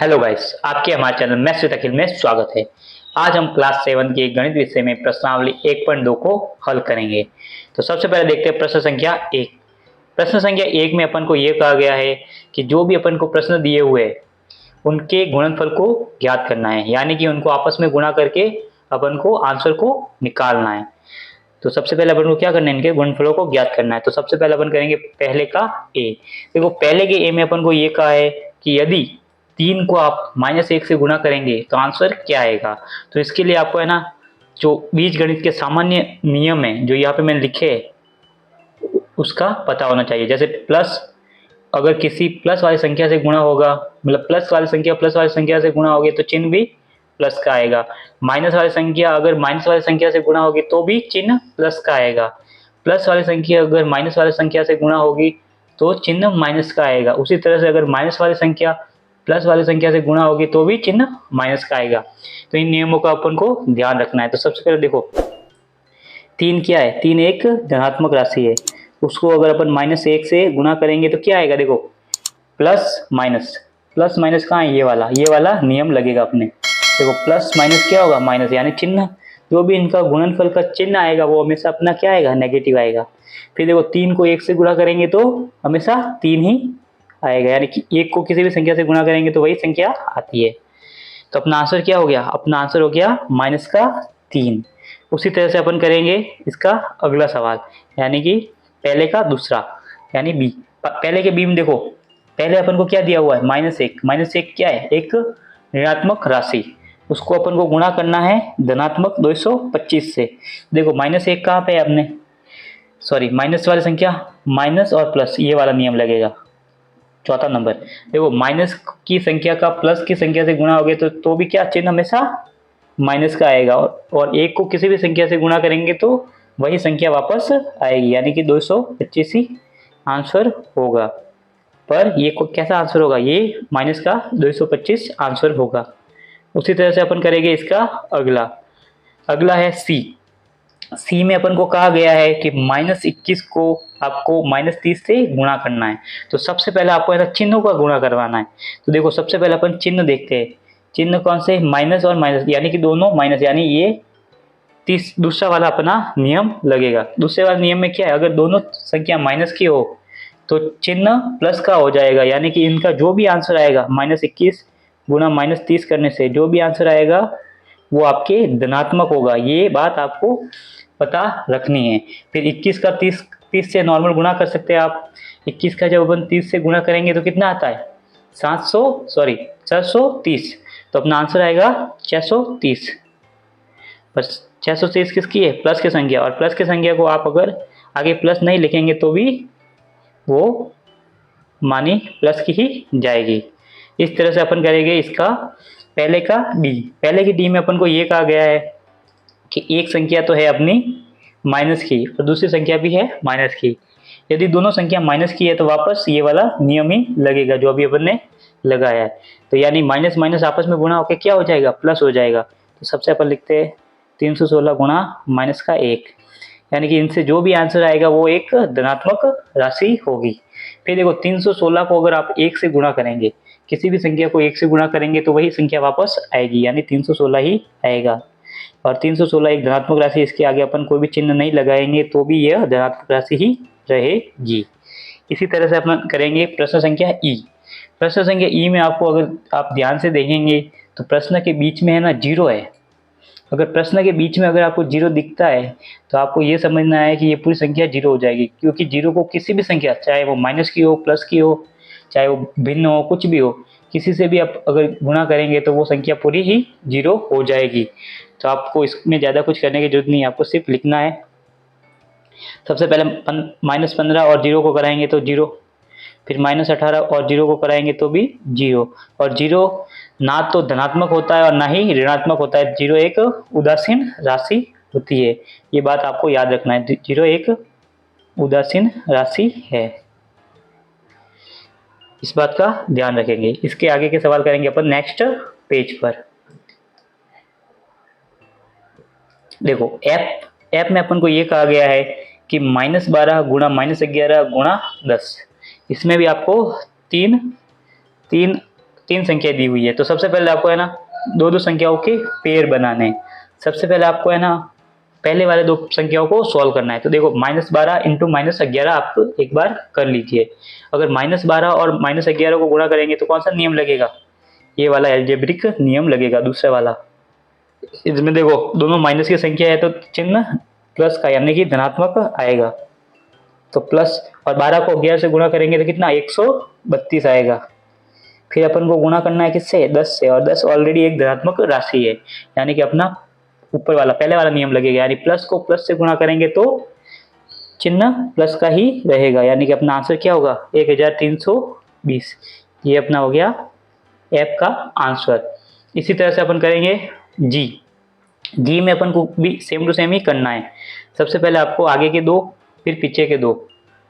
Hello guys, आपके हमारे channel maths with अखिल में स्वागत है। आज हम क्लास 7 के गणित विषय में प्रश्नावली 1.2 को हल करेंगे। तो सबसे पहले देखते हैं प्रश्न संख्या 1। प्रश्न संख्या 1 में अपन को ये कहा गया है कि जो भी अपन को प्रश्न दिए हुए हैं उनके गुणनफल को ज्ञात करना है, यानी कि उनको आपस में गुणा करके अपन को आंसर को निकालना है। तो सबसे पहले अपन को क्या करना है, इनके गुणनफलों को ज्ञात करना है। तो सबसे पहले अपन करेंगे पहले का ए। देखो पहले के ए में अपन को ये कहा है कि यदि 3 को आप -1 से गुणा करेंगे तो आंसर क्या आएगा। तो इसके लिए आपको है ना, जो बीजगणित के सामान्य नियम है जो यहाँ पे मैंने लिखे है उसका पता होना चाहिए। जैसे प्लस, अगर किसी प्लस वाली संख्या से गुणा होगा, मतलब प्लस वाली संख्या से गुणा होगी तो चिन्ह भी प्लस का आएगा। माइनस वाली संख्या अगर माइनस वाली संख्या से गुणा होगी तो भी चिन्ह प्लस का आएगा। प्लस वाली संख्या अगर माइनस वाली संख्या से गुणा होगी तो चिन्ह माइनस का आएगा। उसी तरह से अगर माइनस वाली संख्या प्लस वाली संख्या से गुणा होगी तो भी चिन्ह माइनस का आएगा। तो इन नियमों का अपन को ध्यान रखना है। तो सबसे पहले देखो 3 क्या है, 3 एक धनात्मक राशि है। उसको अगर अपन -1 से गुणा करेंगे तो क्या आएगा, देखो प्लस माइनस कहाँ है, ये वाला नियम लगेगा अपने। देखो प्लस माइनस क्या होगा, माइनस, यानी चिन्ह जो भी इनका गुणनफल का चिन्ह आएगा वो हमेशा अपना क्या आएगा, नेगेटिव आएगा। फिर देखो 3 को 1 से गुणा करेंगे तो हमेशा 3 ही आएगा, यानी कि 1 को किसी भी संख्या से गुणा करेंगे तो वही संख्या आती है। तो अपना आंसर क्या हो गया, अपना आंसर हो गया -3। उसी तरह से अपन करेंगे इसका अगला सवाल, यानी कि पहले का दूसरा, यानी बी। पहले के बी में देखो, पहले अपन को क्या दिया हुआ है, -1 क्या है, एक ऋणात्मक राशि। उसको अपन को गुणा करना है धनात्मक 225 से। देखो -1 कहाँ पे है अपने, सॉरी माइनस वाली संख्या, माइनस और प्लस ये वाला नियम लगेगा। चौथा नंबर, देखो माइनस की संख्या का प्लस की संख्या से गुणा हो गया तो भी क्या चिन्ह हमेशा माइनस का आएगा। और 1 को किसी भी संख्या से गुणा करेंगे तो वही संख्या वापस आएगी, यानी कि 225 ही आंसर होगा। पर ये कैसा आंसर होगा, ये माइनस का 225 आंसर होगा। उसी तरह से अपन करेंगे इसका अगला है सी में अपन को कहा गया है कि -21 को आपको -30 से गुणा करना है। तो सबसे पहले आपको ऐसा चिन्हों का गुणा करवाना है। तो देखो सबसे पहले अपन चिन्ह देखते हैं, चिन्ह कौन से, माइनस और माइनस, यानी कि दोनों माइनस, यानी ये दूसरा वाला अपना नियम लगेगा। दूसरे वाले नियम में क्या है, अगर दोनों संख्या माइनस की हो तो चिन्ह प्लस का हो जाएगा, यानी कि इनका जो भी आंसर आएगा -21 गुणा -30 करने से जो भी आंसर आएगा वो आपके धनात्मक होगा। ये बात आपको पता रखनी है। फिर 21 का 30 से नॉर्मल गुणा कर सकते हैं आप। 21 का जब अपन 30 से गुणा करेंगे तो कितना आता है, 630। तो अपना आंसर आएगा 630। बस 630 किसकी है, प्लस की संख्या, और प्लस की संख्या को आप अगर आगे प्लस नहीं लिखेंगे तो भी वो मानी प्लस की ही जाएगी। इस तरह से अपन करेंगे इसका पहले का डी। पहले की डी में अपन को ये कहा गया है कि एक संख्या तो है अपनी माइनस की और दूसरी संख्या भी है माइनस की। यदि दोनों संख्या माइनस की है तो वापस ये वाला नियम ही लगेगा जो अभी अपन ने लगाया है। तो यानी माइनस माइनस आपस में गुणा होकर क्या हो जाएगा, प्लस हो जाएगा। तो सबसे अपन लिखते हैं 316 गुणा माइनस का 1, यानी कि इनसे जो भी आंसर आएगा वो एक धनात्मक राशि होगी। फिर देखो 316 को अगर आप 1 से गुणा करेंगे, किसी भी संख्या को 1 से गुणा करेंगे तो वही संख्या वापस आएगी, यानी 316 ही आएगा। और 316 एक धनात्मक राशि, इसके आगे अपन कोई भी चिन्ह नहीं लगाएंगे तो भी यह धनात्मक राशि ही रहेगी। इसी तरह से अपन करेंगे प्रश्न संख्या ई। प्रश्न संख्या ई में आपको अगर आप ध्यान से देखेंगे तो प्रश्न के बीच में है ना 0 है। अगर प्रश्न के बीच में अगर आपको 0 दिखता है तो आपको ये समझना है कि ये पूरी संख्या 0 हो जाएगी, क्योंकि 0 को किसी भी संख्या, चाहे वो माइनस की हो, प्लस की हो, चाहे वो भिन्न हो, कुछ भी हो, किसी से भी आप अगर गुणा करेंगे तो वो संख्या पूरी ही 0 हो जाएगी। तो आपको इसमें ज़्यादा कुछ करने की जरूरत नहीं है, आपको सिर्फ लिखना है। सबसे पहले -15 और 0 को कराएंगे तो 0, फिर -18 और 0 को कराएंगे तो भी 0। और 0 ना तो धनात्मक होता है और ना ही ऋणात्मक होता है, 0 एक उदासीन राशि होती है। ये बात आपको याद रखना है, 0 एक उदासीन राशि है, इस बात का ध्यान रखेंगे। इसके आगे के सवाल करेंगे अपन नेक्स्ट पेज पर। देखो ऐप में अपन को ये कहा गया है कि -12 गुणा -11 गुणा 10। इसमें भी आपको तीन तीन संख्या दी हुई है, तो सबसे पहले आपको है ना दो दो संख्याओं के पेयर बनाने हैं। सबसे पहले आपको है ना पहले वाले दो संख्याओं को सॉल्व करना है। तो देखो -12 इंटू -11 आप एक बार कर लीजिए। अगर -12 और -11 को गुणा करेंगे तो कौन सा नियम लगेगा? ये वाला एल्जेब्रिक नियम लगेगा, दूसरा वाला। इसमें देखो दोनों माइनस की संख्या है तो चिन्ह प्लस का यानी कि धनात्मक आएगा। तो प्लस और 12 को 11 से गुणा करेंगे तो कितना 132 आएगा। फिर अपन को गुणा करना है किससे? 10 से, और 10 ऑलरेडी एक धनात्मक राशि है, यानी कि अपना ऊपर वाला पहले वाला नियम लगेगा, यानी प्लस को प्लस से गुणा करेंगे तो चिन्ह प्लस का ही रहेगा, यानी कि अपना आंसर क्या होगा? 1320। ये अपना हो गया एफ का आंसर। इसी तरह से अपन करेंगे जी में अपन को भी सेम टू सेम ही करना है। सबसे पहले आपको आगे के दो फिर पीछे के दो,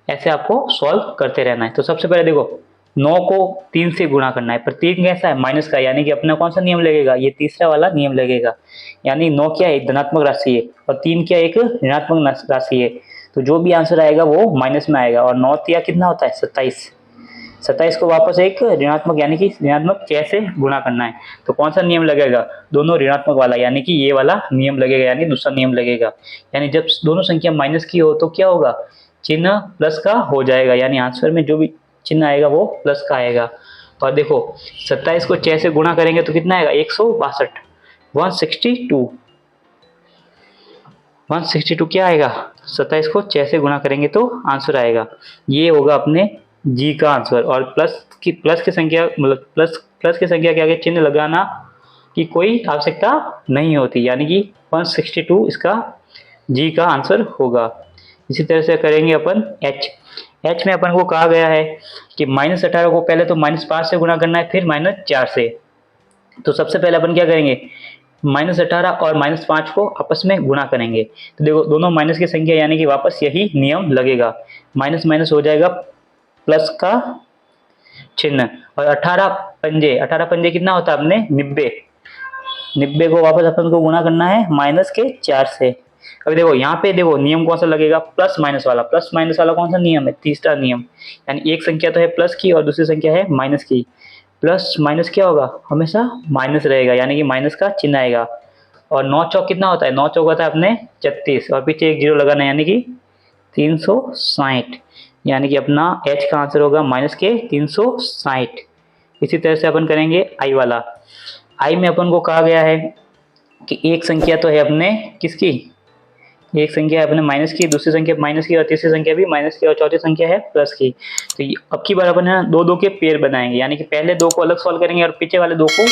ऐसे आपको सॉल्व करते रहना है। तो सबसे पहले देखो 9 को 3 से गुणा करना है, पर 3 कैसा है? माइनस का, यानी कि अपना कौन सा नियम लगेगा? ये तीसरा वाला नियम लगेगा। यानी 9 क्या है? एक धनात्मक राशि है, और 3 क्या एक ऋणात्मक राशि है। तो जो भी आंसर आएगा वो माइनस में आएगा, और 9 या कितना होता है? 27 को वापस एक ऋणात्मक यानी कि ऋणात्मक 6 से गुणा करना है। तो कौन सा नियम लगेगा? दोनों ऋणात्मक वाला, यानी कि ये वाला नियम लगेगा, यानी दूसरा नियम लगेगा। यानी जब दोनों संख्या माइनस की हो तो क्या होगा? चिन्ह प्लस का हो जाएगा, यानी आंसर में जो भी चिन्ह आएगा वो प्लस का आएगा। और देखो 27 को 6 से गुणा करेंगे तो कितना आएगा? 162। 162 क्या आएगा? 27 को 6 से गुणा करेंगे तो आंसर आएगा। ये होगा अपने जी का आंसर। और प्लस की संख्या मतलब प्लस की संख्या के आगे चिन्ह लगाना की कोई आवश्यकता नहीं होती, यानी कि 162 इसका जी का आंसर होगा। इसी तरह से करेंगे अपन एच में अपन को कहा गया है कि -18 को पहले तो -5 से गुणा करना है, फिर -4 से। तो सबसे पहले अपन क्या करेंगे? -18 और -5 को आपस में गुणा करेंगे। तो देखो दोनों माइनस की संख्या, यानी कि वापस यही नियम लगेगा, माइनस माइनस हो जाएगा प्लस का चिन्ह। और 18 पंजे कितना होता है अपने? 90 को वापस अपन को गुणा करना है -4 से। अभी देखो यहाँ पे देखो नियम कौन सा लगेगा? प्लस माइनस वाला कौन सा नियम है? तीसरा नियम। यानी एक संख्या तो है प्लस की और दूसरी संख्या है माइनस की। प्लस माइनस क्या होगा? हमेशा माइनस रहेगा, यानी कि माइनस का चिन्ह आएगा। और 9 चौक कितना होता है? 9 चौक होता है अपने 36, और पीछे एक जीरो लगाना है, यानी कि 360। यानी कि अपना एच का आंसर होगा माइनस के 360। इसी तरह से अपन करेंगे आई वाला। आई में अपन को कहा गया है कि एक संख्या तो है अपने किसकी? एक संख्या है अपने माइनस की, दूसरी संख्या माइनस की, और तीसरी संख्या भी माइनस की, और चौथी संख्या है प्लस की। तो अब की बार अपन है दो दो के पेयर बनाएंगे, यानी कि पहले दो को अलग सॉल्व करेंगे और पीछे वाले दो को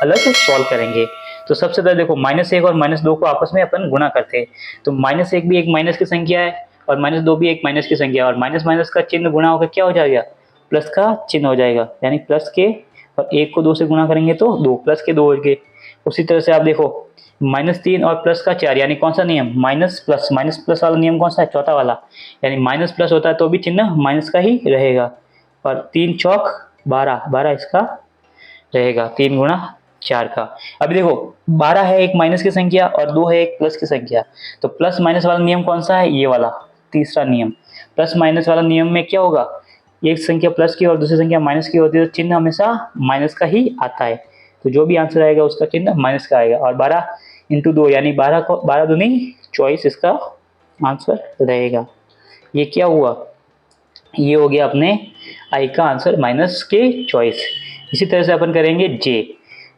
अलग सॉल्व करेंगे। तो सबसे पहले देखो -1 और -2 को आपस में अपन गुणा करते हैं। तो -1 भी एक माइनस की संख्या है और -2 भी एक माइनस की संख्या है, और माइनस माइनस का चिन्ह गुणा होकर क्या हो जाएगा? प्लस का चिन्ह हो जाएगा, यानी प्लस के और 1 को 2 से गुणा करेंगे तो 2 प्लस के 2 हो गए। उसी तरह से आप देखो -3 और प्लस का 4, यानी कौन सा नियम? माइनस प्लस वाला नियम कौन सा है? चौथा वाला। यानी माइनस प्लस होता है तो भी चिन्ह माइनस का ही रहेगा। और 3 चौक 12 इसका रहेगा, 3 गुणा 4 का। अभी देखो 12 है एक माइनस की संख्या और 2 है एक प्लस की संख्या। तो प्लस माइनस वाला नियम कौन सा है? ये वाला तीसरा नियम। प्लस माइनस वाला नियम में क्या होगा? एक संख्या प्लस की और दूसरी संख्या माइनस की होती है तो चिन्ह हमेशा माइनस का ही आता है। तो जो भी आंसर आएगा उसका चिन्ह माइनस का आएगा। और 12 × 2 यानी 12 दूनी 24 इसका आंसर रहेगा। ये क्या हुआ? ये हो गया अपने आई का आंसर माइनस के 24। इसी तरह से अपन करेंगे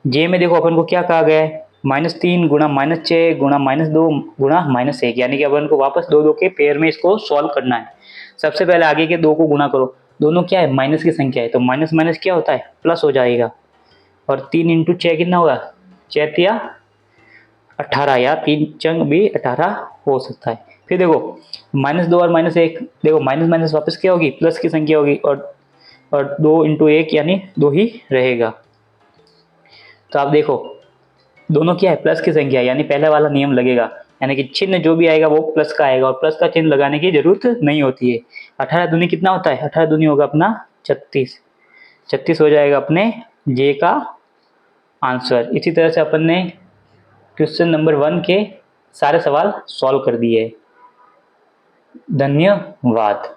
जे में देखो अपन को क्या कहा गया है? -3 गुणा -6 गुणा -2 गुणा -1, यानी कि अपन को वापस दो दो के पेयर में इसको सॉल्व करना है। सबसे पहले आगे के दो को गुणा करो, दोनों क्या है? माइनस की संख्या है, तो माइनस माइनस क्या होता है? प्लस हो जाएगा। और 3 × 6 कितना होगा? 6 × 18, या 3 चंग भी 18 हो सकता है। फिर देखो -2 और -1, देखो माइनस माइनस वापस क्या होगी? प्लस की संख्या होगी, और 2 × 1 यानी 2 ही रहेगा। तो आप देखो दोनों क्या है? प्लस की संख्या, यानी पहले वाला नियम लगेगा, यानी कि चिन्ह जो भी आएगा वो प्लस का आएगा, और प्लस का चिन्ह लगाने की जरूरत नहीं होती है। 18 दूनी कितना होता है? 18 दूनी होगा अपना 36 हो जाएगा अपने जे का आंसर। इसी तरह से अपन ने क्वेश्चन नंबर 1 के सारे सवाल सॉल्व कर दिए। धन्यवाद।